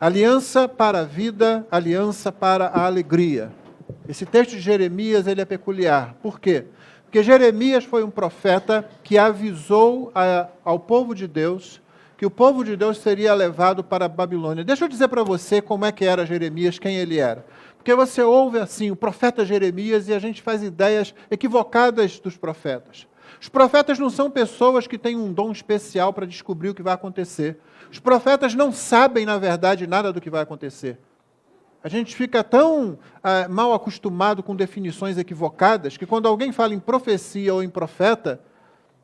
Aliança para a vida, aliança para a alegria. Esse texto de Jeremias ele é peculiar. Por quê? Porque Jeremias foi um profeta que avisou ao povo de Deus que o povo de Deus seria levado para a Babilônia. Deixa eu dizer para você como é que era Jeremias, quem ele era. Porque você ouve assim, o profeta Jeremias, e a gente faz ideias equivocadas dos profetas. Os profetas não são pessoas que têm um dom especial para descobrir o que vai acontecer. Os profetas não sabem, na verdade, nada do que vai acontecer. A gente fica tão mal acostumado com definições equivocadas que quando alguém fala em profecia ou em profeta,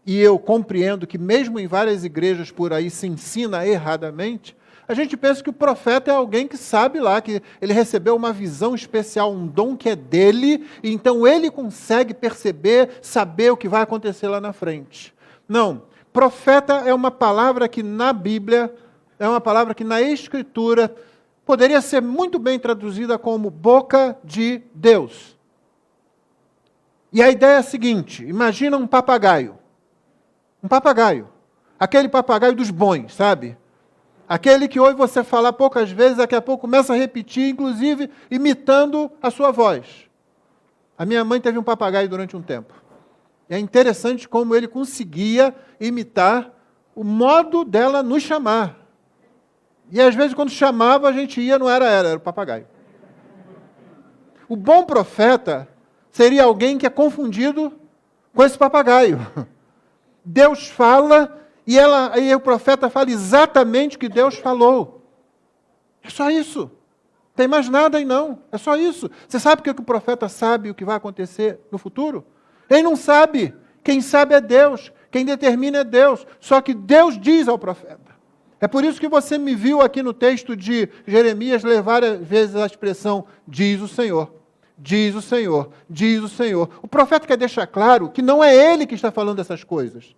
e eu compreendo que mesmo em várias igrejas por aí se ensina erradamente, a gente pensa que o profeta é alguém que sabe lá, que ele recebeu uma visão especial, um dom que é dele, e então ele consegue perceber, saber o que vai acontecer lá na frente. Não, profeta é uma palavra que na Bíblia, é uma palavra que na Escritura poderia ser muito bem traduzida como boca de Deus. E a ideia é a seguinte, imagina um papagaio. Um papagaio. Aquele papagaio dos bons, sabe? Aquele que ouve você falar poucas vezes, daqui a pouco começa a repetir, inclusive imitando a sua voz. A minha mãe teve um papagaio durante um tempo. E é interessante como ele conseguia imitar o modo dela nos chamar. E às vezes quando chamava a gente ia, não era ela, era o papagaio. O bom profeta seria alguém que é confundido com esse papagaio. Deus fala e o profeta fala exatamente o que Deus falou. É só isso. Não tem mais nada aí não. É só isso. Você sabe que o profeta sabe o que vai acontecer no futuro? Ele não sabe. Quem sabe é Deus. Quem determina é Deus. Só que Deus diz ao profeta. É por isso que você me viu aqui no texto de Jeremias ler várias vezes a expressão diz o Senhor. Diz o Senhor, diz o Senhor. O profeta quer deixar claro que não é ele que está falando essas coisas.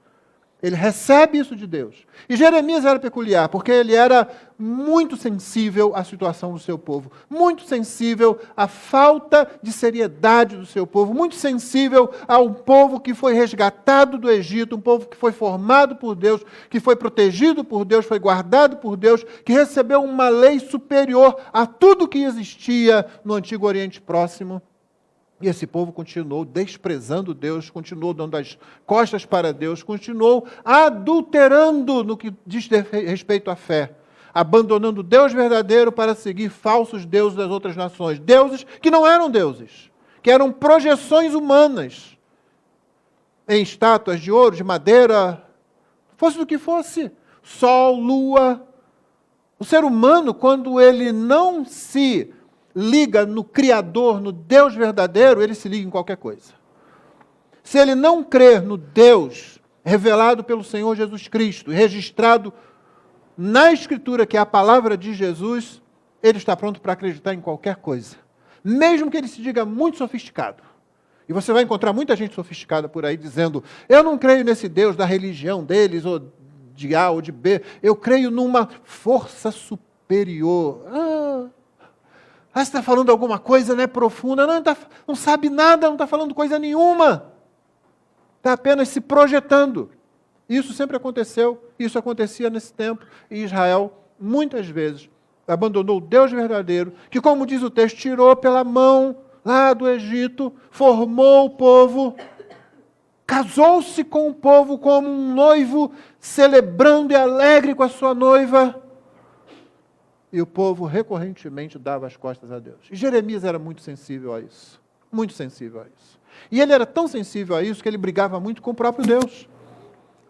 Ele recebe isso de Deus. E Jeremias era peculiar, porque ele era muito sensível à situação do seu povo, muito sensível à falta de seriedade do seu povo, muito sensível ao povo que foi resgatado do Egito, um povo que foi formado por Deus, que foi protegido por Deus, foi guardado por Deus, que recebeu uma lei superior a tudo que existia no Antigo Oriente Próximo. E esse povo continuou desprezando Deus, continuou dando as costas para Deus, continuou adulterando no que diz respeito à fé, abandonando Deus verdadeiro para seguir falsos deuses das outras nações, deuses que não eram deuses, que eram projeções humanas, em estátuas de ouro, de madeira, fosse do que fosse, sol, lua. O ser humano, quando ele não se liga no Criador, no Deus verdadeiro, ele se liga em qualquer coisa. Se ele não crer no Deus revelado pelo Senhor Jesus Cristo, registrado na Escritura, que é a palavra de Jesus, ele está pronto para acreditar em qualquer coisa. Mesmo que ele se diga muito sofisticado. E você vai encontrar muita gente sofisticada por aí dizendo, eu não creio nesse Deus da religião deles, ou de A ou de B, eu creio numa força superior. Você está falando alguma coisa, né, profunda? Não sabe nada, não está falando coisa nenhuma. Está apenas se projetando. Isso sempre aconteceu, isso acontecia nesse tempo, e Israel, muitas vezes, abandonou o Deus verdadeiro, que, como diz o texto, tirou pela mão lá do Egito, formou o povo, casou-se com o povo como um noivo, celebrando e alegre com a sua noiva, e o povo recorrentemente dava as costas a Deus. E Jeremias era muito sensível a isso. Muito sensível a isso. E ele era tão sensível a isso que ele brigava muito com o próprio Deus.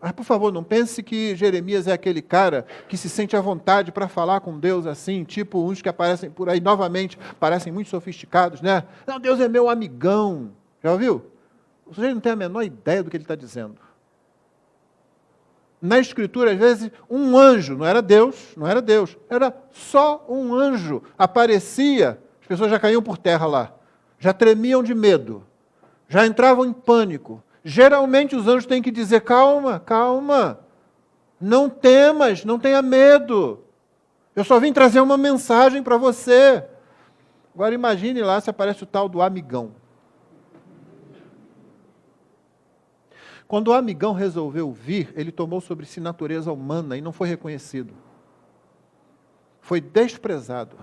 Mas, por favor, não pense que Jeremias é aquele cara que se sente à vontade para falar com Deus assim, tipo uns que aparecem por aí novamente, parecem muito sofisticados, né? Não, Deus é meu amigão. Já ouviu? O sujeito não tem a menor ideia do que ele está dizendo. Na Escritura, às vezes, um anjo, não era Deus, era só um anjo, aparecia, as pessoas já caíam por terra lá, já tremiam de medo, já entravam em pânico. Geralmente os anjos têm que dizer, calma, calma, não temas, não tenha medo, eu só vim trazer uma mensagem para você. Agora imagine lá se aparece o tal do amigão. Quando o amigão resolveu vir, ele tomou sobre si natureza humana e não foi reconhecido. foi desprezado.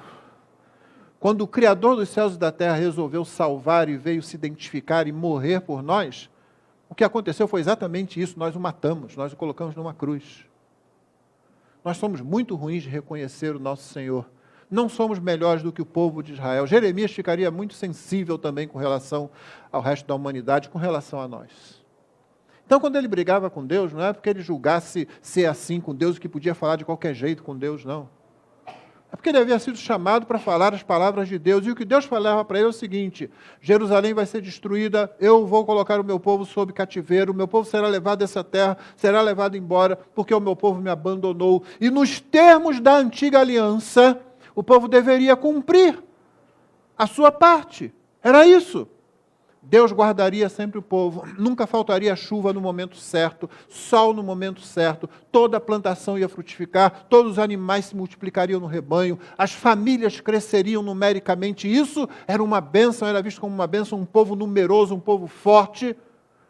Quando o Criador dos céus e da terra resolveu salvar e veio se identificar e morrer por nós, o que aconteceu foi exatamente isso, nós o matamos, nós o colocamos numa cruz. Nós somos muito ruins de reconhecer o nosso Senhor. Não somos melhores do que o povo de Israel. Jeremias ficaria muito sensível também com relação ao resto da humanidade, com relação a nós. Então, quando ele brigava com Deus, não é porque ele julgasse ser assim com Deus, que podia falar de qualquer jeito com Deus, não. É porque ele havia sido chamado para falar as palavras de Deus. E o que Deus falava para ele é o seguinte: Jerusalém vai ser destruída, eu vou colocar o meu povo sob cativeiro, o meu povo será levado dessa terra, será levado embora, porque o meu povo me abandonou. E nos termos da antiga aliança, o povo deveria cumprir a sua parte. Era isso. Deus guardaria sempre o povo, nunca faltaria chuva no momento certo, sol no momento certo, toda a plantação ia frutificar, todos os animais se multiplicariam no rebanho, as famílias cresceriam numericamente. Isso era uma bênção, era visto como uma bênção, um povo numeroso, um povo forte.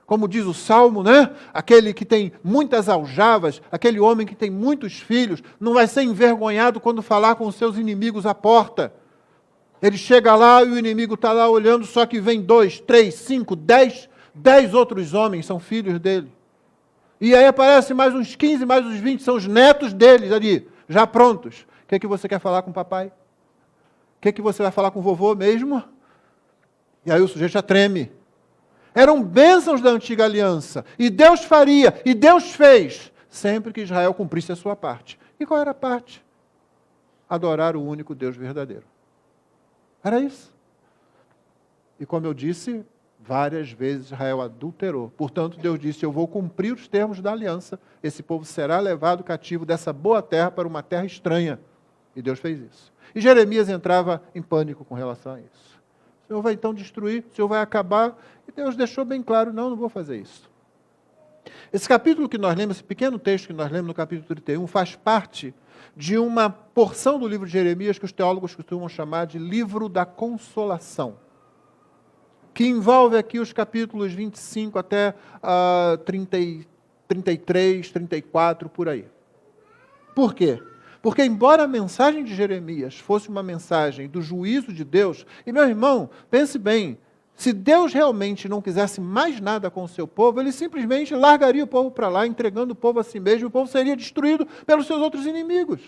Como diz o Salmo, né? Aquele que tem muitas aljavas, aquele homem que tem muitos filhos, não vai ser envergonhado quando falar com os seus inimigos à porta. Ele chega lá e o inimigo está lá olhando, só que vem 2, 3, 5, 10 outros homens, são filhos dele. E aí aparece mais uns 15, mais uns 20, são os netos deles ali, já prontos. O que você quer falar com o papai? O que você vai falar com o vovô mesmo? E aí o sujeito já treme. Eram bênçãos da antiga aliança. E Deus faria, e Deus fez, sempre que Israel cumprisse a sua parte. E qual era a parte? Adorar o único Deus verdadeiro. Era isso. E como eu disse, várias vezes Israel adulterou. Portanto, Deus disse: eu vou cumprir os termos da aliança. Esse povo será levado cativo dessa boa terra para uma terra estranha. E Deus fez isso. E Jeremias entrava em pânico com relação a isso. O Senhor vai então destruir, o Senhor vai acabar. E Deus deixou bem claro: não vou fazer isso. Esse capítulo que nós lemos, esse pequeno texto que nós lemos no capítulo 31, faz parte de uma porção do livro de Jeremias que os teólogos costumam chamar de livro da consolação, que envolve aqui os capítulos 25 até 33, 34, por aí. Por quê? Porque embora a mensagem de Jeremias fosse uma mensagem do juízo de Deus, e meu irmão, pense bem, se Deus realmente não quisesse mais nada com o seu povo, ele simplesmente largaria o povo para lá, entregando o povo a si mesmo, e o povo seria destruído pelos seus outros inimigos.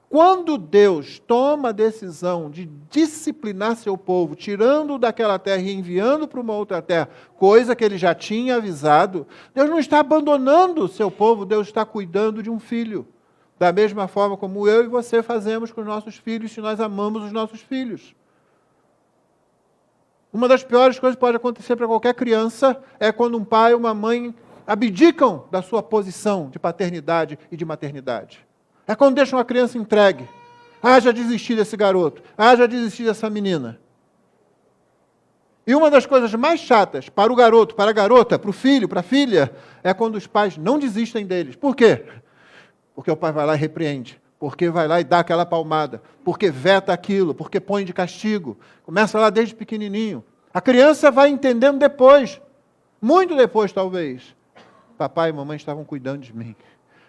Quando Deus toma a decisão de disciplinar seu povo, tirando daquela terra e enviando para uma outra terra, coisa que ele já tinha avisado, Deus não está abandonando o seu povo, Deus está cuidando de um filho. Da mesma forma como eu e você fazemos com os nossos filhos, se nós amamos os nossos filhos. Uma das piores coisas que pode acontecer para qualquer criança é quando um pai ou uma mãe abdicam da sua posição de paternidade e de maternidade. É quando deixam a criança entregue. Já desisti desse garoto. Já desisti dessa menina. E uma das coisas mais chatas para o garoto, para a garota, para o filho, para a filha, é quando os pais não desistem deles. Por quê? Porque o pai vai lá e repreende. Porque vai lá e dá aquela palmada, porque veta aquilo, porque põe de castigo. Começa lá desde pequenininho. A criança vai entendendo depois, muito depois talvez. Papai e mamãe estavam cuidando de mim.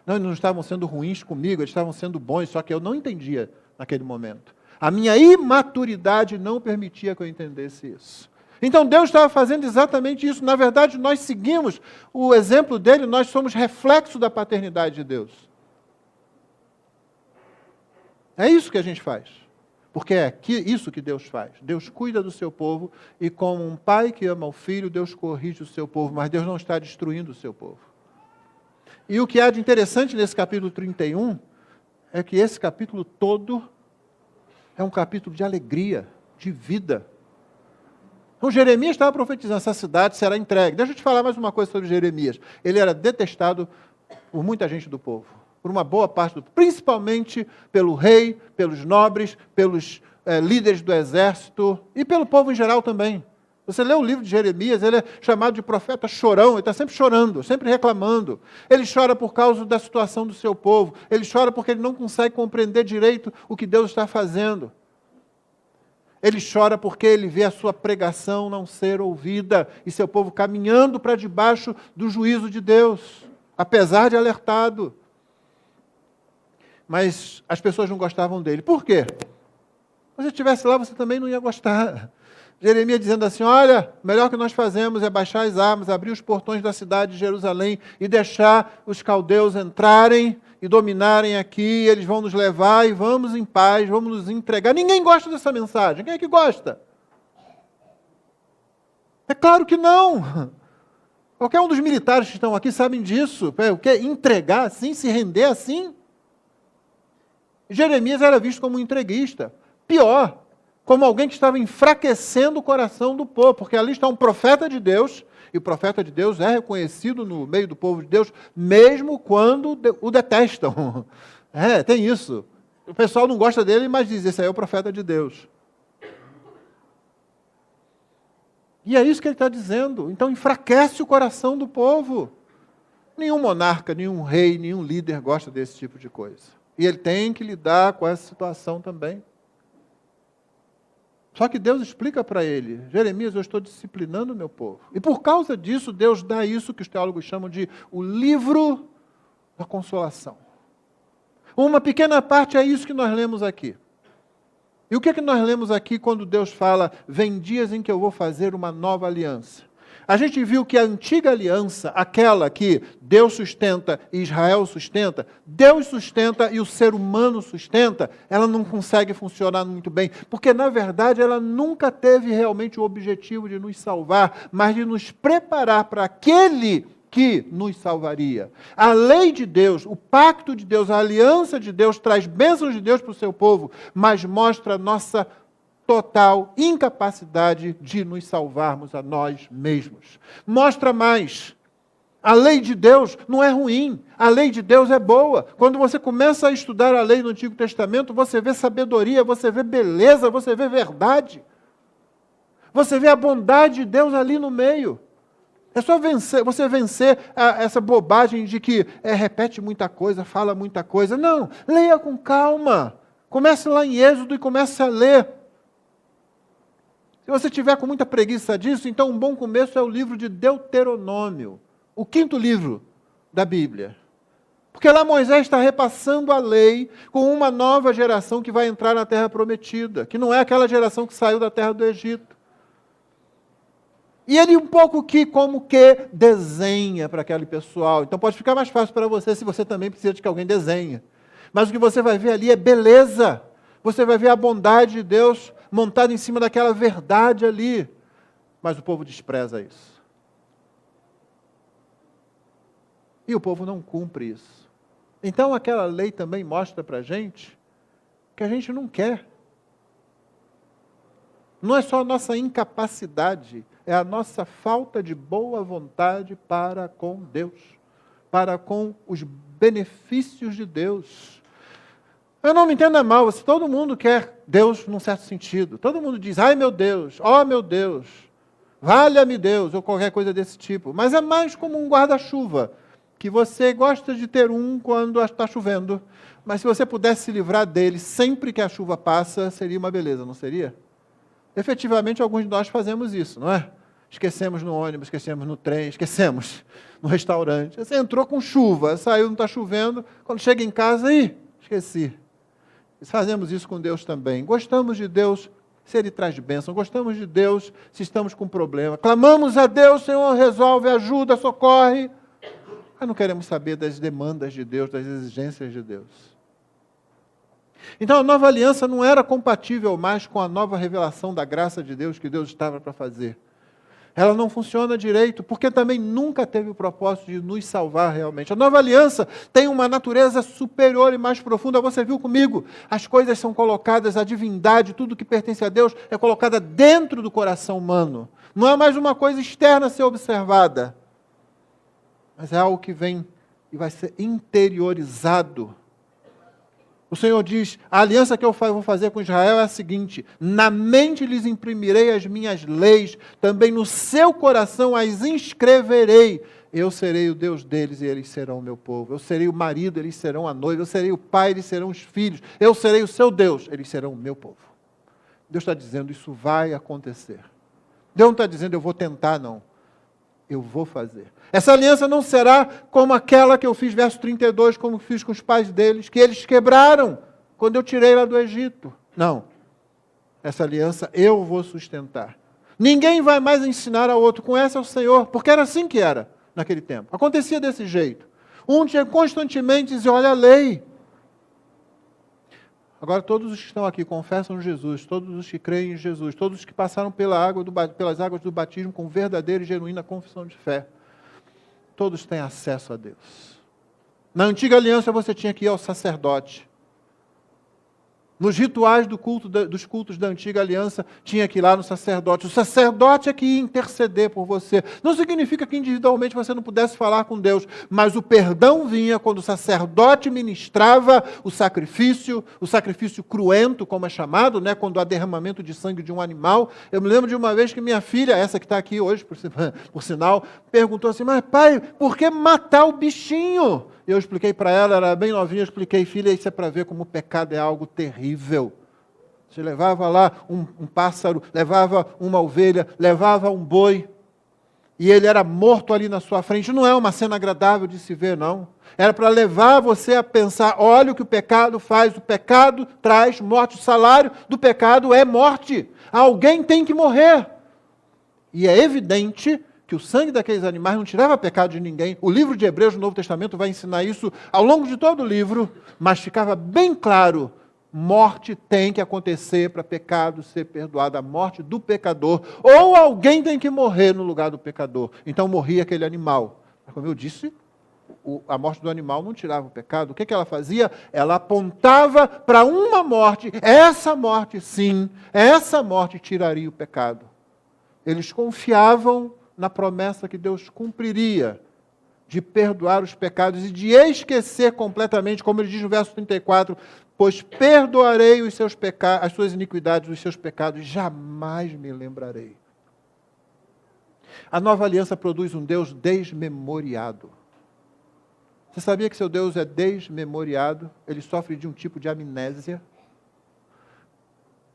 Não, eles não estavam sendo ruins comigo, eles estavam sendo bons, só que eu não entendia naquele momento. A minha imaturidade não permitia que eu entendesse isso. Então Deus estava fazendo exatamente isso. Na verdade, nós seguimos o exemplo dele, nós somos reflexo da paternidade de Deus. É isso que a gente faz, porque é isso que Deus faz. Deus cuida do seu povo e como um pai que ama o filho, Deus corrige o seu povo, mas Deus não está destruindo o seu povo. E o que há de interessante nesse capítulo 31 é que esse capítulo todo é um capítulo de alegria, de vida. Então Jeremias estava profetizando, essa cidade será entregue. Deixa eu te falar mais uma coisa sobre Jeremias. Ele era detestado por muita gente do povo. Por uma boa parte, principalmente pelo rei, pelos nobres, pelos líderes do exército e pelo povo em geral também. Você lê o livro de Jeremias, ele é chamado de profeta chorão, ele está sempre chorando, sempre reclamando. Ele chora por causa da situação do seu povo, ele chora porque ele não consegue compreender direito o que Deus está fazendo. Ele chora porque ele vê a sua pregação não ser ouvida e seu povo caminhando para debaixo do juízo de Deus, apesar de alertado. mas as pessoas não gostavam dele. Por quê? Se você estivesse lá, você também não ia gostar. Jeremias dizendo assim, olha, o melhor que nós fazemos é baixar as armas, abrir os portões da cidade de Jerusalém e deixar os caldeus entrarem e dominarem aqui, eles vão nos levar e vamos em paz, vamos nos entregar. Ninguém gosta dessa mensagem. Quem é que gosta? É claro que não. Qualquer um dos militares que estão aqui sabem disso. O que? Entregar assim, se render assim? Jeremias era visto como um entreguista. Pior, como alguém que estava enfraquecendo o coração do povo, porque ali está um profeta de Deus, e o profeta de Deus é reconhecido no meio do povo de Deus, mesmo quando o detestam. Tem isso. O pessoal não gosta dele, mas diz, esse aí é o profeta de Deus. E é isso que ele está dizendo. Então enfraquece o coração do povo. Nenhum monarca, nenhum rei, nenhum líder gosta desse tipo de coisa. E ele tem que lidar com essa situação também. Só que Deus explica para ele, Jeremias, eu estou disciplinando o meu povo. E por causa disso, Deus dá isso que os teólogos chamam de o livro da consolação. Uma pequena parte é isso que nós lemos aqui. E o que é que nós lemos aqui quando Deus fala, vem dias em que eu vou fazer uma nova aliança? A gente viu que a antiga aliança, aquela que Deus sustenta e Israel sustenta, Deus sustenta e o ser humano sustenta, ela não consegue funcionar muito bem, porque na verdade ela nunca teve realmente o objetivo de nos salvar, mas de nos preparar para aquele que nos salvaria. A lei de Deus, o pacto de Deus, a aliança de Deus traz bênçãos de Deus para o seu povo, mas mostra a nossa total incapacidade de nos salvarmos a nós mesmos. Mostra mais. A lei de Deus não é ruim. A lei de Deus é boa. Quando você começa a estudar a lei do Antigo Testamento, você vê sabedoria, você vê beleza, você vê verdade. Você vê a bondade de Deus ali no meio. É só você vencer essa bobagem de que repete muita coisa, fala muita coisa. Não, leia com calma. Comece lá em Êxodo e comece a ler. Se você tiver com muita preguiça disso, então um bom começo é o livro de Deuteronômio, o 5º livro da Bíblia. Porque lá Moisés está repassando a lei com uma nova geração que vai entrar na Terra Prometida, que não é aquela geração que saiu da terra do Egito. E ele como que desenha para aquele pessoal. Então pode ficar mais fácil para você se você também precisa de que alguém desenhe. Mas o que você vai ver ali é beleza. Você vai ver a bondade de Deus montada em cima daquela verdade ali. Mas o povo despreza isso. E o povo não cumpre isso. Então aquela lei também mostra para a gente que a gente não quer. Não é só a nossa incapacidade, é a nossa falta de boa vontade para com Deus, para com os benefícios de Deus. Eu não me entenda mal, todo mundo quer Deus num certo sentido. Todo mundo diz, ai meu Deus, ó meu Deus, valha-me Deus, ou qualquer coisa desse tipo. Mas é mais como um guarda-chuva, que você gosta de ter um quando está chovendo, mas se você pudesse se livrar dele sempre que a chuva passa, seria uma beleza, não seria? Efetivamente, alguns de nós fazemos isso, não é? Esquecemos no ônibus, esquecemos no trem, esquecemos no restaurante. Você entrou com chuva, saiu, não está chovendo, quando chega em casa, esqueci. Fazemos isso com Deus também. Gostamos de Deus se Ele traz bênção, gostamos de Deus se estamos com problema. Clamamos a Deus, Senhor, resolve, ajuda, socorre. Mas não queremos saber das demandas de Deus, das exigências de Deus. Então a nova aliança não era compatível mais com a nova revelação da graça de Deus que Deus estava para fazer. Ela não funciona direito, porque também nunca teve o propósito de nos salvar realmente. A nova aliança tem uma natureza superior e mais profunda. Você viu comigo? As coisas são colocadas, a divindade, tudo que pertence a Deus, é colocada dentro do coração humano. Não é mais uma coisa externa a ser observada, mas é algo que vem e vai ser interiorizado. O Senhor diz, a aliança que eu vou fazer com Israel é a seguinte, na mente lhes imprimirei as minhas leis, também no seu coração as inscreverei. Eu serei o Deus deles e eles serão o meu povo. Eu serei o marido, eles serão a noiva. Eu serei o pai, eles serão os filhos. Eu serei o seu Deus, eles serão o meu povo. Deus está dizendo, isso vai acontecer. Deus não está dizendo, eu vou tentar, não. eu vou fazer. Essa aliança não será como aquela que eu fiz, verso 32, como fiz com os pais deles, que eles quebraram quando eu tirei lá do Egito. Não. Essa aliança eu vou sustentar. Ninguém vai mais ensinar ao outro, conhece ao Senhor, porque era assim que era naquele tempo. Acontecia desse jeito. Um tinha constantemente dizer, olha a lei. Agora todos os que estão aqui confessam Jesus, todos os que creem em Jesus, todos os que passaram pelas águas do batismo com verdadeira e genuína confissão de fé, todos têm acesso a Deus. Na antiga aliança você tinha que ir ao sacerdote. Nos rituais dos cultos da antiga aliança, tinha que ir lá no sacerdote. O sacerdote é que ia interceder por você. Não significa que individualmente você não pudesse falar com Deus, mas o perdão vinha quando o sacerdote ministrava o sacrifício cruento, como é chamado, né? Quando há derramamento de sangue de um animal. Eu me lembro de uma vez que minha filha, essa que está aqui hoje, por sinal, perguntou assim, mas pai, por que matar o bichinho? Eu expliquei para ela, era bem novinha, eu expliquei, filha, isso é para ver como o pecado é algo terrível. Você levava lá um pássaro, levava uma ovelha, levava um boi, e ele era morto ali na sua frente. Não é uma cena agradável de se ver, não. Era para levar você a pensar, olha o que o pecado faz, o pecado traz morte, o salário do pecado é morte. Alguém tem que morrer. E é evidente que o sangue daqueles animais não tirava pecado de ninguém. O livro de Hebreus do Novo Testamento vai ensinar isso ao longo de todo o livro, mas ficava bem claro, morte tem que acontecer para pecado ser perdoado, a morte do pecador, ou alguém tem que morrer no lugar do pecador. Então morria aquele animal. Mas como eu disse, a morte do animal não tirava o pecado. O que ela fazia? Ela apontava para uma morte, essa morte sim, essa morte tiraria o pecado. Eles confiavam na promessa que Deus cumpriria de perdoar os pecados e de esquecer completamente, como ele diz no verso 34, pois perdoarei os seus pecados, as suas iniquidades, os seus pecados, jamais me lembrarei. A nova aliança produz um Deus desmemoriado. Você sabia que seu Deus é desmemoriado? Ele sofre de um tipo de amnésia.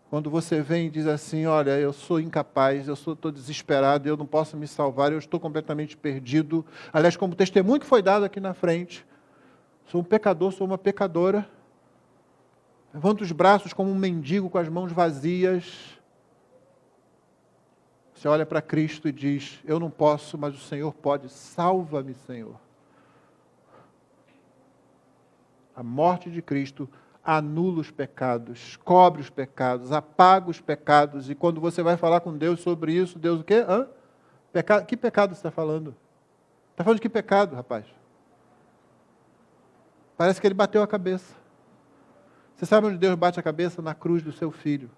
Quando você vem e diz assim, olha, eu sou incapaz, eu estou desesperado, eu não posso me salvar, eu estou completamente perdido. Aliás, como testemunho que foi dado aqui na frente, sou um pecador, sou uma pecadora. Levanto os braços como um mendigo com as mãos vazias. Você olha para Cristo e diz, eu não posso, mas o Senhor pode, salva-me, Senhor. A morte de Cristo anula os pecados, cobre os pecados, apaga os pecados, e quando você vai falar com Deus sobre isso, Deus o quê? Que pecado você está falando? Está falando de que pecado, rapaz? Parece que ele bateu a cabeça. Você sabe onde Deus bate a cabeça? Na cruz do seu filho.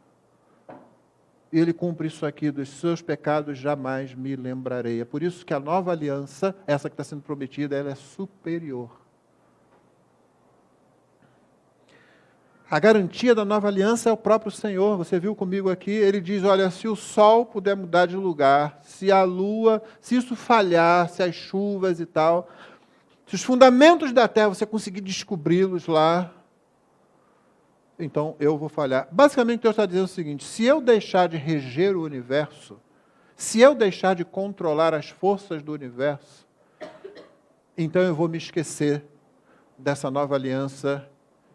E ele cumpre isso aqui, dos seus pecados jamais me lembrarei. É por isso que a nova aliança, essa que está sendo prometida, ela é superior. A garantia da nova aliança é o próprio Senhor. Você viu comigo aqui, ele diz, olha, se o sol puder mudar de lugar, se a lua, se isso falhar, se as chuvas e tal, se os fundamentos da terra você conseguir descobri-los lá, então eu vou falhar. Basicamente Deus está dizendo o seguinte, se eu deixar de reger o universo, se eu deixar de controlar as forças do universo, então eu vou me esquecer dessa nova aliança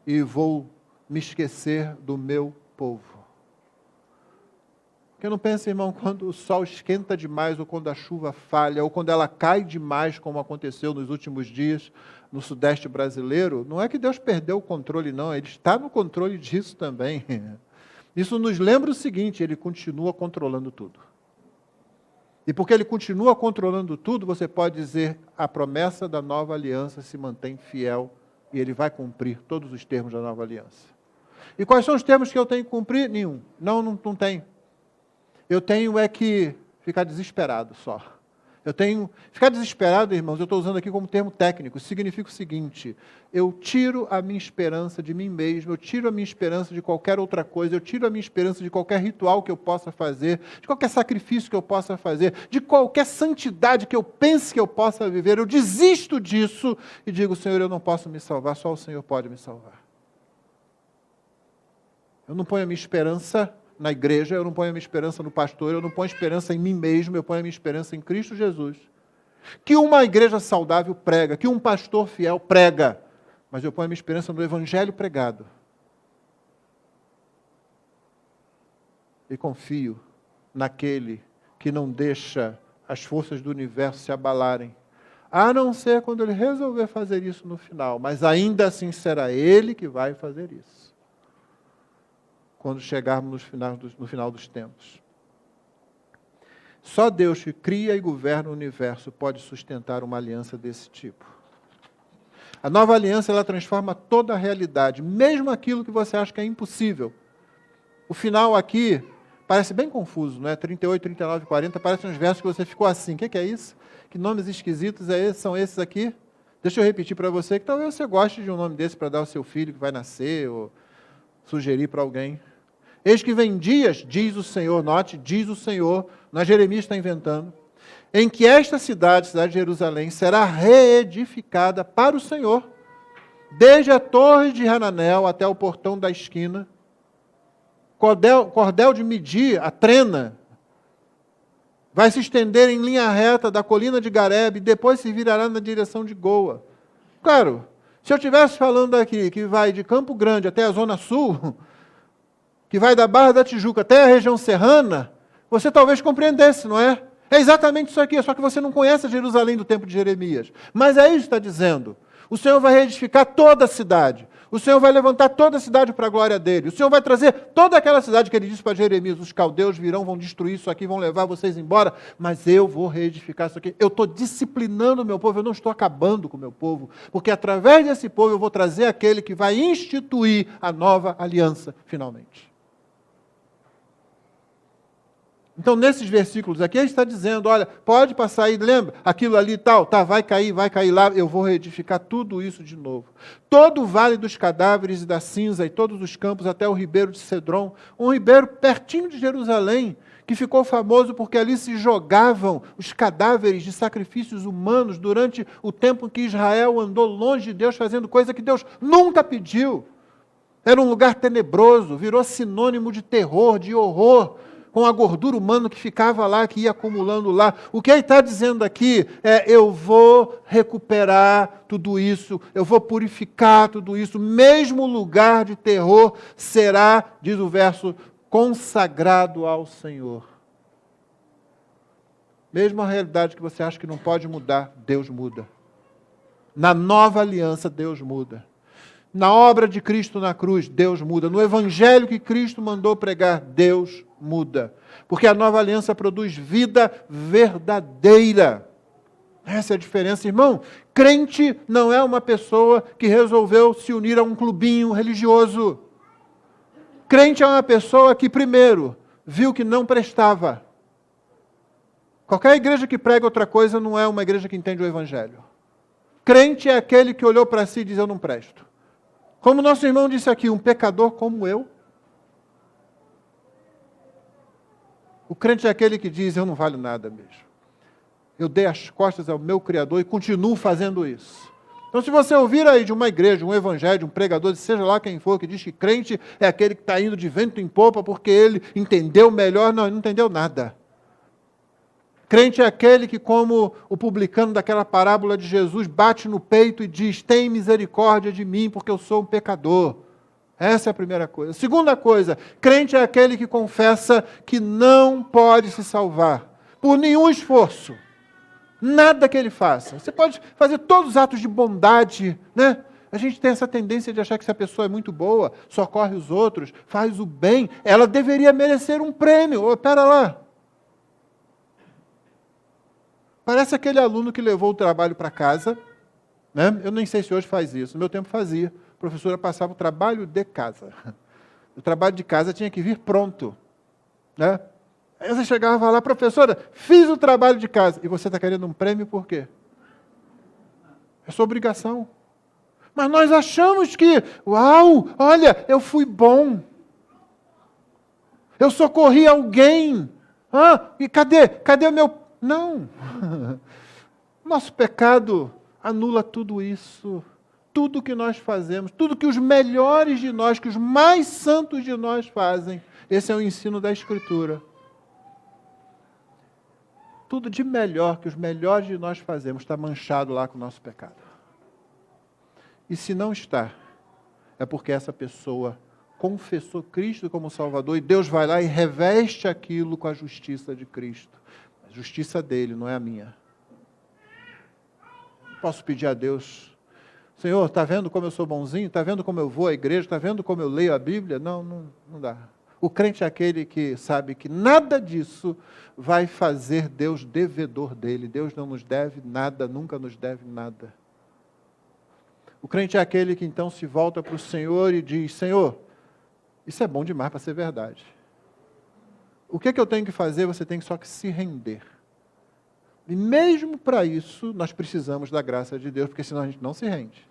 e vou me esquecer do meu povo. Porque não pense, irmão, quando o sol esquenta demais, ou quando a chuva falha, ou quando ela cai demais, como aconteceu nos últimos dias no sudeste brasileiro, não é que Deus perdeu o controle, não, Ele está no controle disso também. Isso nos lembra o seguinte, Ele continua controlando tudo. E porque Ele continua controlando tudo, você pode dizer, a promessa da nova aliança se mantém fiel, e Ele vai cumprir todos os termos da nova aliança. E quais são os termos que eu tenho que cumprir? Nenhum. Não tenho. Eu tenho é que ficar desesperado só. Ficar desesperado, irmãos, eu estou usando aqui como termo técnico, significa o seguinte, eu tiro a minha esperança de mim mesmo, eu tiro a minha esperança de qualquer outra coisa, eu tiro a minha esperança de qualquer ritual que eu possa fazer, de qualquer sacrifício que eu possa fazer, de qualquer santidade que eu pense que eu possa viver, eu desisto disso e digo, Senhor, eu não posso me salvar, só o Senhor pode me salvar. Eu não ponho a minha esperança na igreja, eu não ponho a minha esperança no pastor, eu não ponho esperança em mim mesmo, eu ponho a minha esperança em Cristo Jesus. que uma igreja saudável prega, que um pastor fiel prega, mas eu ponho a minha esperança no evangelho pregado. E confio naquele que não deixa as forças do universo se abalarem, a não ser quando ele resolver fazer isso no final, mas ainda assim será ele que vai fazer isso, quando chegarmos no final dos tempos. Só Deus que cria e governa o universo pode sustentar uma aliança desse tipo. A nova aliança, ela transforma toda a realidade, mesmo aquilo que você acha que é impossível. O final aqui parece bem confuso, não é? 38, 39, 40, parecem uns versos que você ficou assim. O que é isso? Que nomes esquisitos são esses aqui? Deixa eu repetir para você, que talvez você goste de um nome desse para dar ao seu filho que vai nascer, ou sugerir para alguém. Eis que vem dias, diz o Senhor, note, diz o Senhor, na Jeremias está inventando, em que esta cidade, cidade de Jerusalém, será reedificada para o Senhor, desde a torre de Hananel até o portão da esquina, cordel de medir, a trena, vai se estender em linha reta da colina de Garebe e depois se virará na direção de Goa. Claro, se eu estivesse falando aqui que vai de Campo Grande até a Zona Sul, que vai da Barra da Tijuca até a região serrana, você talvez compreendesse, não é? É exatamente isso aqui, só que você não conhece a Jerusalém do tempo de Jeremias. Mas é isso que está dizendo. O Senhor vai reedificar toda a cidade. O Senhor vai levantar toda a cidade para a glória dele. O Senhor vai trazer toda aquela cidade que ele disse para Jeremias, os caldeus virão, vão destruir isso aqui, vão levar vocês embora, mas eu vou reedificar isso aqui. Eu estou disciplinando o meu povo, eu não estou acabando com o meu povo, porque através desse povo eu vou trazer aquele que vai instituir a nova aliança, finalmente. Então, nesses versículos aqui, ele está dizendo, olha, pode passar aí, lembra? Aquilo ali e tal, tá, vai cair lá, eu vou reedificar tudo isso de novo. Todo o vale dos cadáveres e da cinza e todos os campos até o ribeiro de Cedron, um ribeiro pertinho de Jerusalém, que ficou famoso porque ali se jogavam os cadáveres de sacrifícios humanos durante o tempo em que Israel andou longe de Deus, fazendo coisa que Deus nunca pediu. Era um lugar tenebroso, virou sinônimo de terror, de horror, com a gordura humana que ficava lá, que ia acumulando lá. O que ele está dizendo aqui é, eu vou recuperar tudo isso, eu vou purificar tudo isso, mesmo lugar de terror será, diz o verso, consagrado ao Senhor. Mesmo a realidade que você acha que não pode mudar, Deus muda. Na nova aliança, Deus muda. Na obra de Cristo na cruz, Deus muda. No evangelho que Cristo mandou pregar, Deus muda. Porque a nova aliança produz vida verdadeira. Essa é a diferença, irmão. Crente não é uma pessoa que resolveu se unir a um clubinho religioso. Crente é uma pessoa que, primeiro, viu que não prestava. Qualquer igreja que prega outra coisa não é uma igreja que entende o evangelho. Crente é aquele que olhou para si e diz, eu não presto. Como nosso irmão disse aqui, um pecador como eu. O crente é aquele que diz, eu não valho nada mesmo. Eu dei as costas ao meu Criador e continuo fazendo isso. Então, se você ouvir aí de uma igreja, um evangelho, um pregador, seja lá quem for, que diz que crente é aquele que está indo de vento em popa porque ele entendeu melhor, não, ele não entendeu nada. Crente é aquele que, como o publicano daquela parábola de Jesus, bate no peito e diz, tem misericórdia de mim, porque eu sou um pecador. Essa é a primeira coisa. Segunda coisa, crente é aquele que confessa que não pode se salvar, por nenhum esforço. Nada que ele faça. Você pode fazer todos os atos de bondade, né? A gente tem essa tendência de achar que se a pessoa é muito boa, socorre os outros, faz o bem, ela deveria merecer um prêmio. Oh, pera lá. Parece aquele aluno que levou o trabalho para casa, né? Eu nem sei se hoje faz isso, no meu tempo fazia. A professora passava o trabalho de casa. O trabalho de casa tinha que vir pronto, né? Aí você chegava lá, professora, fiz o trabalho de casa. E você está querendo um prêmio por quê? É sua obrigação. Mas nós achamos que, uau, olha, eu fui bom. Eu socorri alguém. Ah, e cadê o meu... Não. Nosso pecado anula tudo isso. Tudo que nós fazemos, tudo que os melhores de nós, que os mais santos de nós fazem. Esse é o ensino da Escritura. tudo de melhor que os melhores de nós fazemos está manchado lá com o nosso pecado. E se não está, é porque essa pessoa confessou Cristo como Salvador e Deus vai lá e reveste aquilo com a justiça de Cristo. A justiça dele, não é a minha. Posso pedir a Deus, Senhor, está vendo como eu sou bonzinho? Está vendo como eu vou à igreja? Está vendo como eu leio a Bíblia? Não dá. O crente é aquele que sabe que nada disso vai fazer Deus devedor dele. Deus não nos deve nada, nunca nos deve nada. O crente é aquele que então se volta para o Senhor e diz, Senhor, isso é bom demais para ser verdade. O que eu tenho que fazer? Você tem só que se render. E mesmo para isso, nós precisamos da graça de Deus, porque senão a gente não se rende.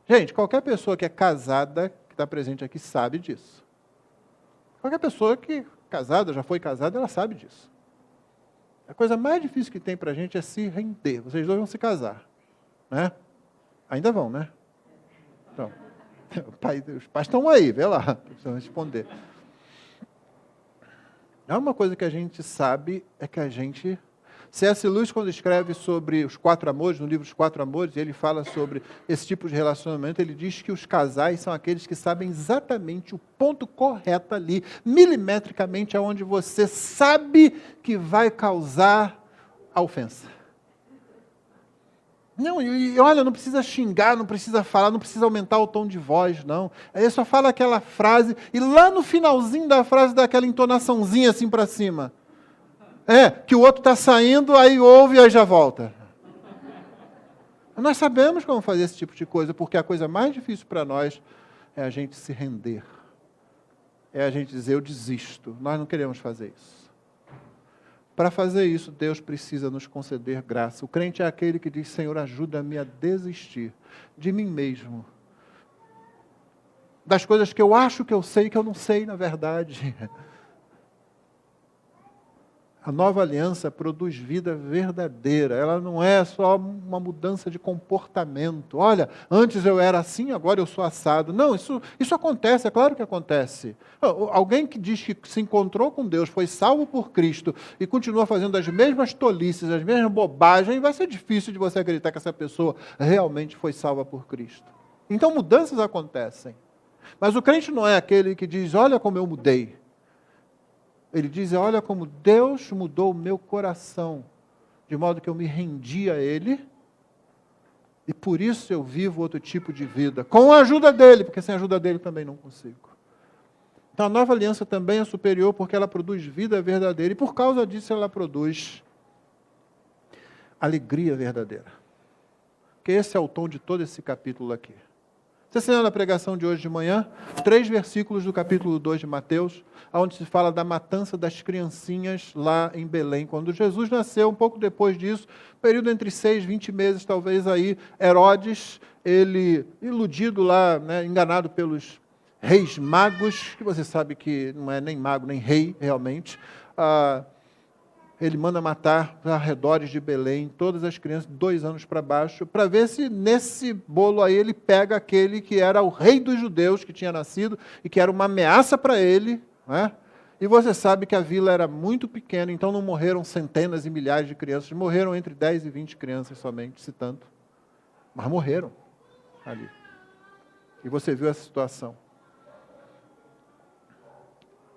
Gente, qualquer pessoa que é casada, que está presente aqui, sabe disso. Qualquer pessoa que é casada, já foi casada, ela sabe disso. A coisa mais difícil que tem para a gente é se render. Vocês dois vão se casar, né? Ainda vão, né? Então, os pais estão aí, vê lá, precisam responder. Uma coisa que a gente sabe é que a gente... C.S. Lewis, quando escreve sobre os 4 amores, no livro Os 4 Amores, ele fala sobre esse tipo de relacionamento, ele diz que os casais são aqueles que sabem exatamente o ponto correto ali, milimetricamente, aonde você sabe que vai causar a ofensa. Não, e olha, não precisa xingar, não precisa falar, não precisa aumentar o tom de voz, não. Aí só fala aquela frase, e lá no finalzinho da frase dá aquela entonaçãozinha assim para cima. Que o outro está saindo, aí ouve e aí já volta. Nós sabemos como fazer esse tipo de coisa, porque a coisa mais difícil para nós é a gente se render. É a gente dizer, eu desisto. Nós não queremos fazer isso. Para fazer isso, Deus precisa nos conceder graça. O crente é aquele que diz, Senhor, ajuda-me a desistir de mim mesmo. Das coisas que eu acho que eu sei, que eu não sei, na verdade. A nova aliança produz vida verdadeira. Ela não é só uma mudança de comportamento. Olha, antes eu era assim, agora eu sou assado. Não, isso acontece, é claro que acontece. Alguém que diz que se encontrou com Deus, foi salvo por Cristo e continua fazendo as mesmas tolices, as mesmas bobagens, vai ser difícil de você acreditar que essa pessoa realmente foi salva por Cristo. Então mudanças acontecem. Mas o crente não é aquele que diz, olha como eu mudei. Ele diz, olha como Deus mudou o meu coração, de modo que eu me rendi a Ele, e por isso eu vivo outro tipo de vida, com a ajuda dEle, porque sem a ajuda dEle também não consigo. Então a nova aliança também é superior, porque ela produz vida verdadeira, e por causa disso ela produz alegria verdadeira. Porque esse é o tom de todo esse capítulo aqui. Você lembra na pregação de hoje de manhã? 3 versículos do capítulo 2 de Mateus, onde se fala da matança das criancinhas lá em Belém. Quando Jesus nasceu, um pouco depois disso, período entre 6 e 20 meses, talvez aí, Herodes, ele iludido lá, né, enganado pelos reis magos, que você sabe que não é nem mago, nem rei, realmente, ele manda matar nos arredores de Belém todas as crianças de 2 anos para baixo, para ver se nesse bolo aí ele pega aquele que era o rei dos judeus, que tinha nascido e que era uma ameaça para ele, né? E você sabe que a vila era muito pequena, então não morreram centenas e milhares de crianças, morreram entre 10 e 20 crianças somente, se tanto. Mas morreram ali. E você viu essa situação.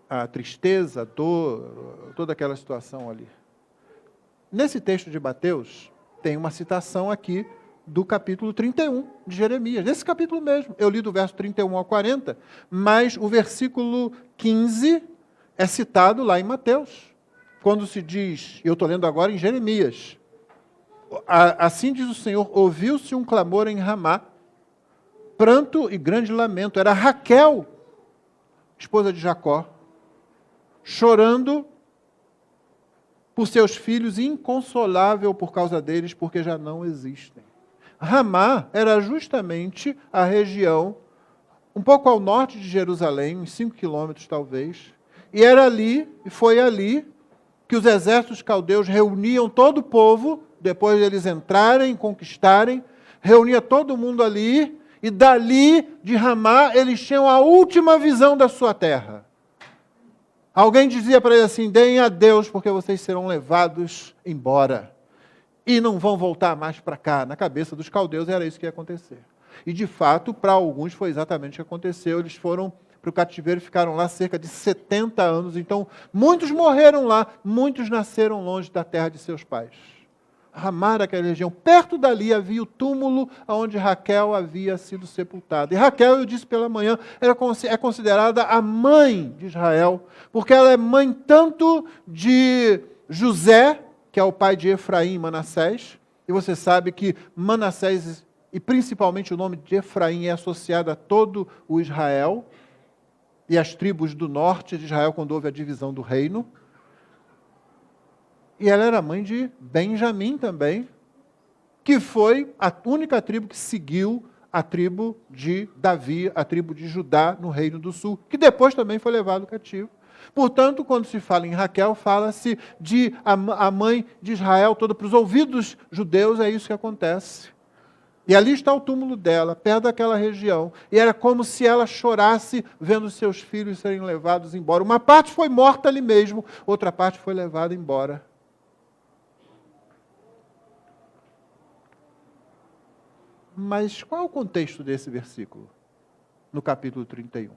A tristeza, a dor, toda aquela situação ali. Nesse texto de Mateus, tem uma citação aqui do capítulo 31 de Jeremias, nesse capítulo mesmo. Eu li do verso 31 ao 40, mas o versículo 15 é citado lá em Mateus, quando se diz, eu estou lendo agora em Jeremias, assim diz o Senhor, ouviu-se um clamor em Ramá, pranto e grande lamento. Era Raquel, esposa de Jacó, chorando por seus filhos, inconsolável por causa deles, porque já não existem. Ramá era justamente a região, um pouco ao norte de Jerusalém, uns 5 quilômetros talvez, e era ali, e foi ali, que os exércitos caldeus reuniam todo o povo, depois de eles entrarem, conquistarem, reunia todo mundo ali, e dali, de Ramá, eles tinham a última visão da sua terra. Alguém dizia para ele assim: deem a Deus, porque vocês serão levados embora e não vão voltar mais para cá. Na cabeça dos caldeus era isso que ia acontecer. E de fato, para alguns foi exatamente o que aconteceu. Eles foram para o cativeiro e ficaram lá cerca de 70 anos. Então, muitos morreram lá, muitos nasceram longe da terra de seus pais. Ramá, aquela região. Perto dali havia o túmulo onde Raquel havia sido sepultada. E Raquel, eu disse pela manhã, é considerada a mãe de Israel, porque ela é mãe tanto de José, que é o pai de Efraim e Manassés, e você sabe que Manassés, e principalmente o nome de Efraim, é associado a todo o Israel, e as tribos do norte de Israel, quando houve a divisão do reino. E ela era mãe de Benjamim também, que foi a única tribo que seguiu a tribo de Davi, a tribo de Judá no Reino do Sul, que depois também foi levado cativo. Portanto, quando se fala em Raquel, fala-se de a mãe de Israel toda. Para os ouvidos judeus é isso que acontece. E ali está o túmulo dela, perto daquela região. E era como se ela chorasse vendo seus filhos serem levados embora. Uma parte foi morta ali mesmo, outra parte foi levada embora. Mas qual é o contexto desse versículo? No capítulo 31.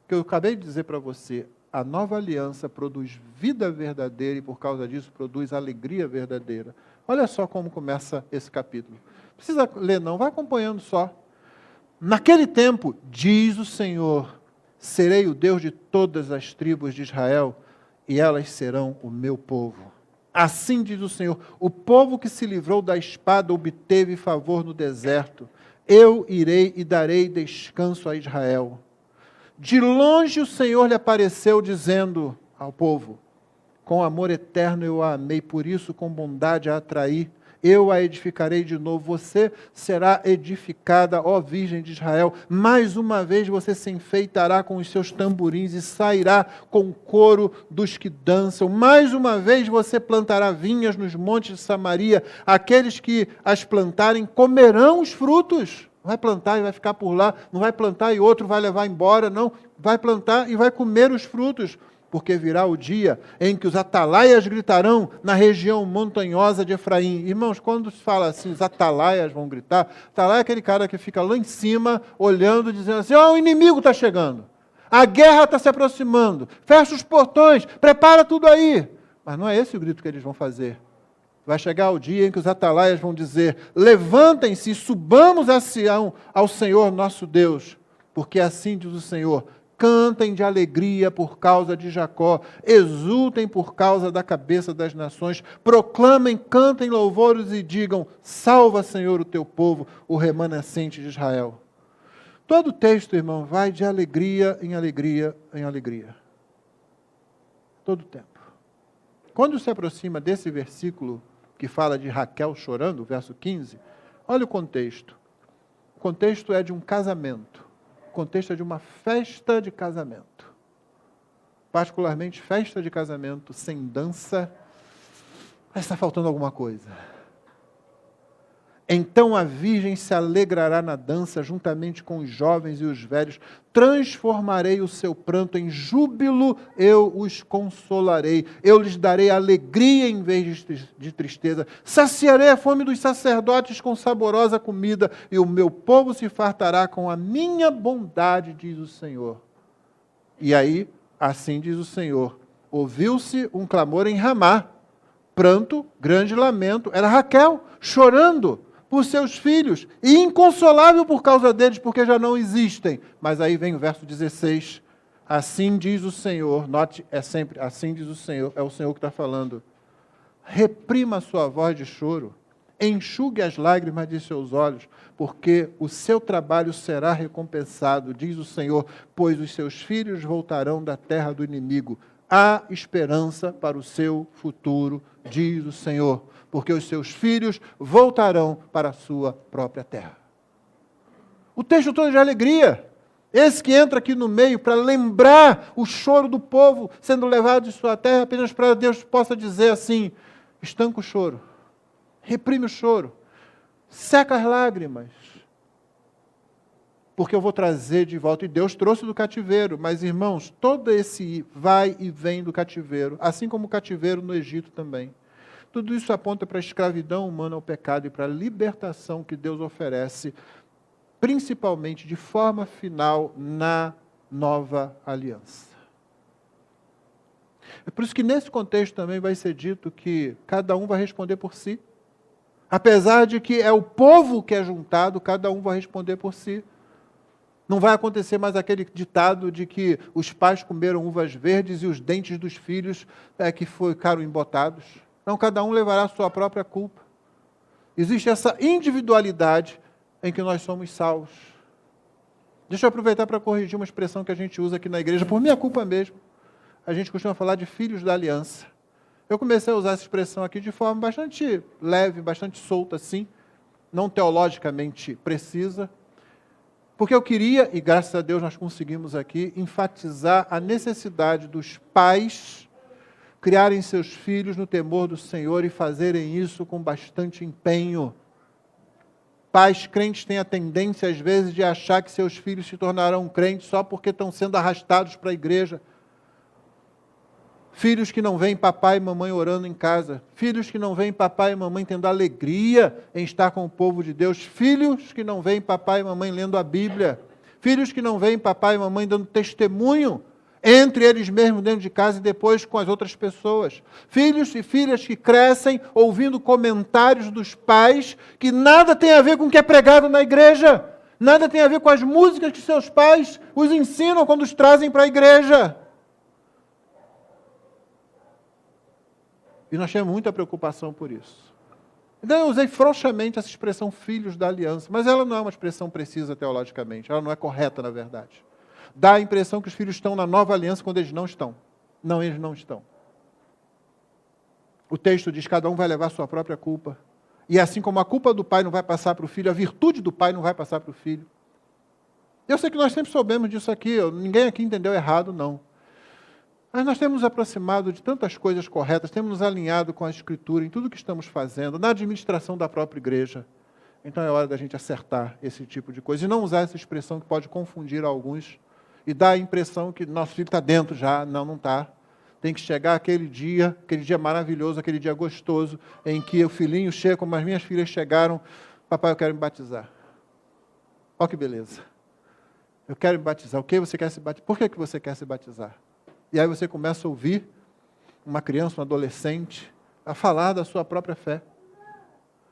Que eu acabei de dizer para você, a nova aliança produz vida verdadeira e por causa disso produz alegria verdadeira. Olha só como começa esse capítulo. Não precisa ler não, vai acompanhando só. Naquele tempo, diz o Senhor, serei o Deus de todas as tribos de Israel e elas serão o meu povo. Assim diz o Senhor, o povo que se livrou da espada obteve favor no deserto. Eu irei e darei descanso a Israel. De longe o Senhor lhe apareceu dizendo ao povo, com amor eterno eu a amei, por isso com bondade a atraí. Eu a edificarei de novo, você será edificada, ó Virgem de Israel. Mais uma vez você se enfeitará com os seus tamborins e sairá com o coro dos que dançam. Mais uma vez você plantará vinhas nos montes de Samaria. Aqueles que as plantarem comerão os frutos. Não vai plantar e vai ficar por lá, não vai plantar e outro vai levar embora, não. Vai plantar e vai comer os frutos. Porque virá o dia em que os atalaias gritarão na região montanhosa de Efraim. Irmãos, quando se fala assim, os atalaias vão gritar, atalaia é aquele cara que fica lá em cima, olhando, dizendo assim, o inimigo está chegando, a guerra está se aproximando, fecha os portões, prepara tudo aí. Mas não é esse o grito que eles vão fazer. Vai chegar o dia em que os atalaias vão dizer, levantem-se e subamos a Sião ao Senhor nosso Deus, porque assim diz o Senhor, cantem de alegria por causa de Jacó, exultem por causa da cabeça das nações, proclamem, cantem louvores e digam, salva, Senhor, o teu povo, o remanescente de Israel. Todo o texto, irmão, vai de alegria em alegria em alegria. Todo o tempo. Quando se aproxima desse versículo que fala de Raquel chorando, verso 15, olha o contexto. O contexto é de um casamento. O contexto é de uma festa de casamento. Particularmente, festa de casamento sem dança, mas está faltando alguma coisa. Então a virgem se alegrará na dança, juntamente com os jovens e os velhos. Transformarei o seu pranto em júbilo, eu os consolarei. Eu lhes darei alegria em vez de tristeza. Saciarei a fome dos sacerdotes com saborosa comida, e o meu povo se fartará com a minha bondade, diz o Senhor. E aí, assim diz o Senhor, ouviu-se um clamor em Ramá, pranto, grande lamento. Era Raquel chorando por seus filhos, e inconsolável por causa deles, porque já não existem. Mas aí vem o verso 16, assim diz o Senhor, note, é sempre, assim diz o Senhor, é o Senhor que está falando, reprima a sua voz de choro, enxugue as lágrimas de seus olhos, porque o seu trabalho será recompensado, diz o Senhor, pois os seus filhos voltarão da terra do inimigo, há esperança para o seu futuro, diz o Senhor, porque os seus filhos voltarão para a sua própria terra. O texto todo é de alegria. Esse que entra aqui no meio para lembrar o choro do povo sendo levado de sua terra, apenas para Deus possa dizer assim, estanca o choro, reprime o choro, seca as lágrimas, porque eu vou trazer de volta. E Deus trouxe do cativeiro, mas irmãos, todo esse vai e vem do cativeiro, assim como o cativeiro no Egito também. Tudo isso aponta para a escravidão humana ao pecado e para a libertação que Deus oferece, principalmente de forma final na nova aliança. É por isso que nesse contexto também vai ser dito que cada um vai responder por si. Apesar de que é o povo que é juntado, cada um vai responder por si. Não vai acontecer mais aquele ditado de que os pais comeram uvas verdes e os dentes dos filhos que ficaram embotados. Não, cada um levará a sua própria culpa. Existe essa individualidade em que nós somos salvos. Deixa eu aproveitar para corrigir uma expressão que a gente usa aqui na igreja, por minha culpa mesmo. A gente costuma falar de filhos da aliança. Eu comecei a usar essa expressão aqui de forma bastante leve, bastante solta, assim, não teologicamente precisa, porque eu queria, e graças a Deus nós conseguimos aqui, enfatizar a necessidade dos pais criarem seus filhos no temor do Senhor e fazerem isso com bastante empenho. Pais crentes têm a tendência, às vezes, de achar que seus filhos se tornarão crentes só porque estão sendo arrastados para a igreja. Filhos que não veem papai e mamãe orando em casa. Filhos que não veem papai e mamãe tendo alegria em estar com o povo de Deus. Filhos que não veem papai e mamãe lendo a Bíblia. Filhos que não veem papai e mamãe dando testemunho entre eles mesmos dentro de casa e depois com as outras pessoas. Filhos e filhas que crescem ouvindo comentários dos pais que nada tem a ver com o que é pregado na igreja. Nada tem a ver com as músicas que seus pais os ensinam quando os trazem para a igreja. E nós temos muita preocupação por isso. Então eu usei frouxamente essa expressão filhos da aliança, mas ela não é uma expressão precisa teologicamente, ela não é correta na verdade. Dá a impressão que os filhos estão na nova aliança quando eles não estão. Não, eles não estão. O texto diz que cada um vai levar a sua própria culpa. E assim como a culpa do pai não vai passar para o filho, a virtude do pai não vai passar para o filho. Eu sei que nós sempre soubemos disso aqui, ninguém aqui entendeu errado, não. Mas nós temos nos aproximado de tantas coisas corretas, temos nos alinhado com a Escritura em tudo que estamos fazendo, na administração da própria igreja. Então é hora da gente acertar esse tipo de coisa e não usar essa expressão que pode confundir alguns e dar a impressão que nosso filho está dentro já. Não, não está. Tem que chegar aquele dia maravilhoso, aquele dia gostoso, em que o filhinho chega, como as minhas filhas chegaram, papai, eu quero me batizar. Olha que beleza. Eu quero me batizar. O que você quer se batizar? Por que você quer se batizar? E aí você começa a ouvir uma criança, um adolescente, a falar da sua própria fé.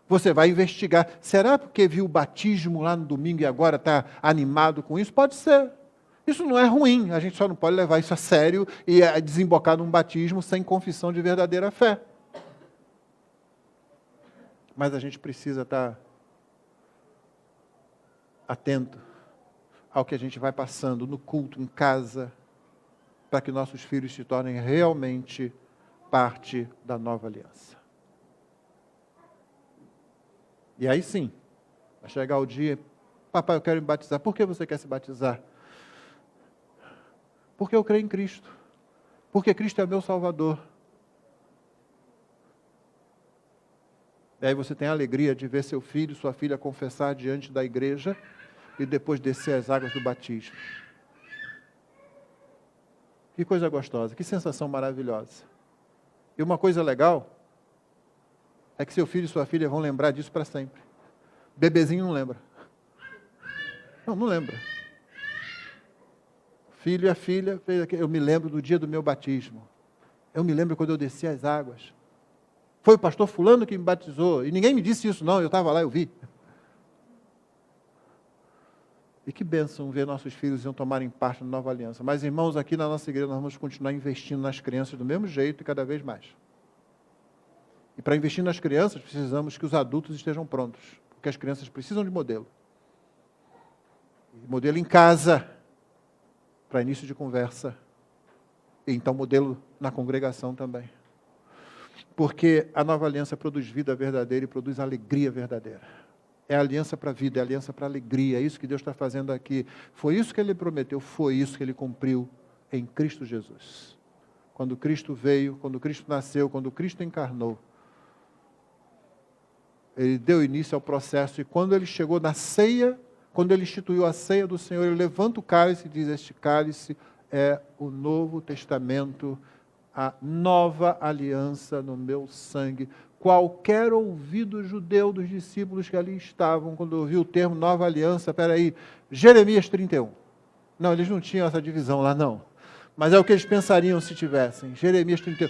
Você vai investigar. Será porque viu o batismo lá no domingo e agora está animado com isso? Pode ser. Isso não é ruim. A gente só não pode levar isso a sério e desembocar num batismo sem confissão de verdadeira fé. Mas a gente precisa estar atento ao que a gente vai passando no culto, em casa, para que nossos filhos se tornem realmente parte da nova aliança. E aí sim, vai chegar o dia, papai, eu quero me batizar. Por que você quer se batizar? Porque eu creio em Cristo. Porque Cristo é o meu Salvador. E aí você tem a alegria de ver seu filho, sua filha confessar diante da igreja e depois descer as águas do batismo. Que coisa gostosa, que sensação maravilhosa. E uma coisa legal é que seu filho e sua filha vão lembrar disso para sempre. Bebezinho não lembra. Não lembra. Filho e a filha, eu me lembro do dia do meu batismo. Eu me lembro quando eu desci as águas. Foi o pastor fulano que me batizou. E ninguém me disse isso não, eu estava lá, eu vi. E que bênção ver nossos filhos tomarem parte da nova aliança. Mas, irmãos, aqui na nossa igreja nós vamos continuar investindo nas crianças do mesmo jeito e cada vez mais. E para investir nas crianças, precisamos que os adultos estejam prontos. Porque as crianças precisam de modelo. E modelo em casa, para início de conversa. E então modelo na congregação também. Porque a nova aliança produz vida verdadeira e produz alegria verdadeira. É aliança para a vida, é aliança para a alegria. É isso que Deus está fazendo aqui. Foi isso que Ele prometeu, foi isso que Ele cumpriu em Cristo Jesus. Quando Cristo veio, quando Cristo nasceu, quando Cristo encarnou, Ele deu início ao processo. E quando Ele chegou na ceia, quando ele instituiu a ceia do Senhor, ele levanta o cálice e diz: este cálice é o Novo Testamento, a nova aliança no meu sangue. Qualquer ouvido judeu dos discípulos que ali estavam, quando ouviu o termo nova aliança, Jeremias 31. Não, eles não tinham essa divisão lá, não. Mas é o que eles pensariam se tivessem. Jeremias 31.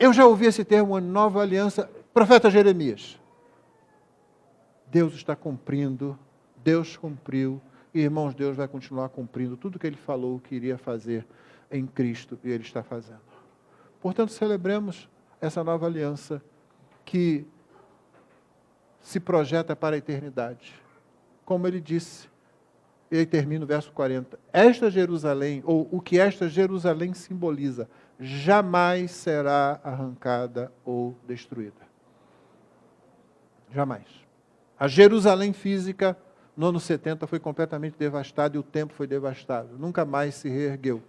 Eu já ouvi esse termo, nova aliança. Profeta Jeremias. Deus está cumprindo, Deus cumpriu, e irmãos, Deus vai continuar cumprindo tudo que Ele falou que iria fazer em Cristo, e Ele está fazendo. Portanto, celebremos essa nova aliança que se projeta para a eternidade. Como Ele disse, e aí termina o verso 40, esta Jerusalém, ou o que esta Jerusalém simboliza, jamais será arrancada ou destruída. Jamais. A Jerusalém física, no ano 70, foi completamente devastada e o templo foi devastado. Nunca mais se reergueu.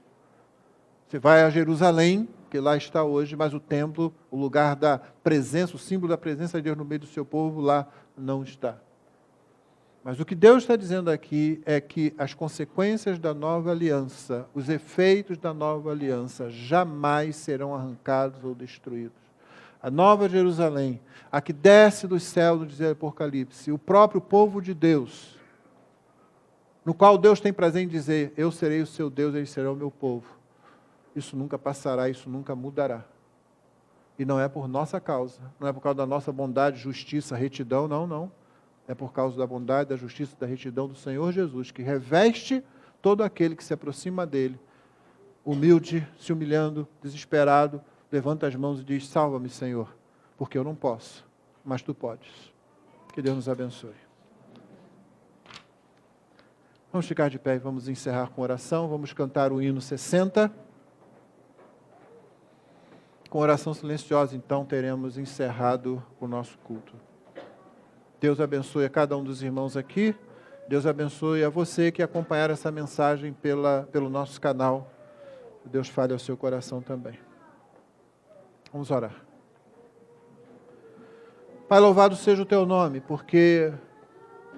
Você vai a Jerusalém, que lá está hoje, mas o templo, o lugar da presença, o símbolo da presença de Deus no meio do seu povo, lá não está. Mas o que Deus está dizendo aqui é que as consequências da nova aliança, os efeitos da nova aliança, jamais serão arrancados ou destruídos. A nova Jerusalém, a que desce dos céus, no dizer Apocalipse, o próprio povo de Deus, no qual Deus tem prazer em dizer: eu serei o seu Deus, eles serão o meu povo. Isso nunca passará, isso nunca mudará. E não é por nossa causa, não é por causa da nossa bondade, justiça, retidão, não, não. É por causa da bondade, da justiça, da retidão do Senhor Jesus, que reveste todo aquele que se aproxima dele, humilde, se humilhando, desesperado, levanta as mãos e diz: salva-me, Senhor, porque eu não posso, mas tu podes. Que Deus nos abençoe. Vamos ficar de pé e vamos encerrar com oração. Vamos cantar o hino 60. Com oração silenciosa, então, teremos encerrado o nosso culto. Deus abençoe a cada um dos irmãos aqui. Deus abençoe a você que acompanhar essa mensagem pelo nosso canal. Deus fale ao seu coração também. Vamos orar. Pai, louvado seja o teu nome, porque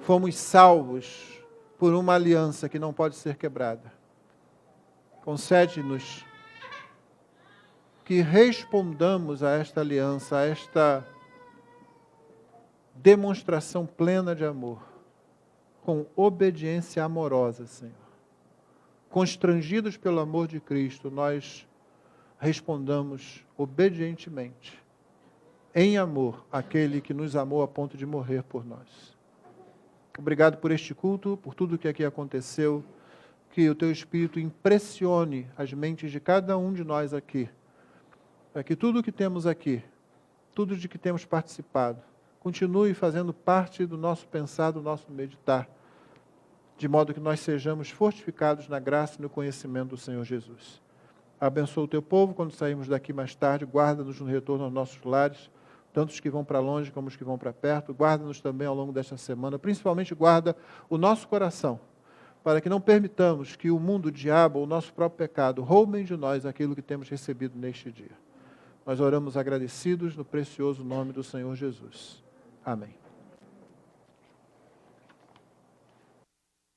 fomos salvos por uma aliança que não pode ser quebrada. Concede-nos que respondamos a esta aliança, a esta demonstração plena de amor, com obediência amorosa, Senhor. Constrangidos pelo amor de Cristo, nós respondamos obedientemente, em amor, àquele que nos amou a ponto de morrer por nós. Obrigado por este culto, por tudo que aqui aconteceu, que o teu Espírito impressione as mentes de cada um de nós aqui, para que tudo o que temos aqui, tudo de que temos participado, continue fazendo parte do nosso pensar, do nosso meditar, de modo que nós sejamos fortificados na graça e no conhecimento do Senhor Jesus. Abençoa o teu povo quando sairmos daqui mais tarde, guarda-nos no retorno aos nossos lares, tanto os que vão para longe como os que vão para perto, guarda-nos também ao longo desta semana, principalmente guarda o nosso coração, para que não permitamos que o mundo, o diabo ou o nosso próprio pecado roubem de nós aquilo que temos recebido neste dia. Nós oramos agradecidos no precioso nome do Senhor Jesus. Amém.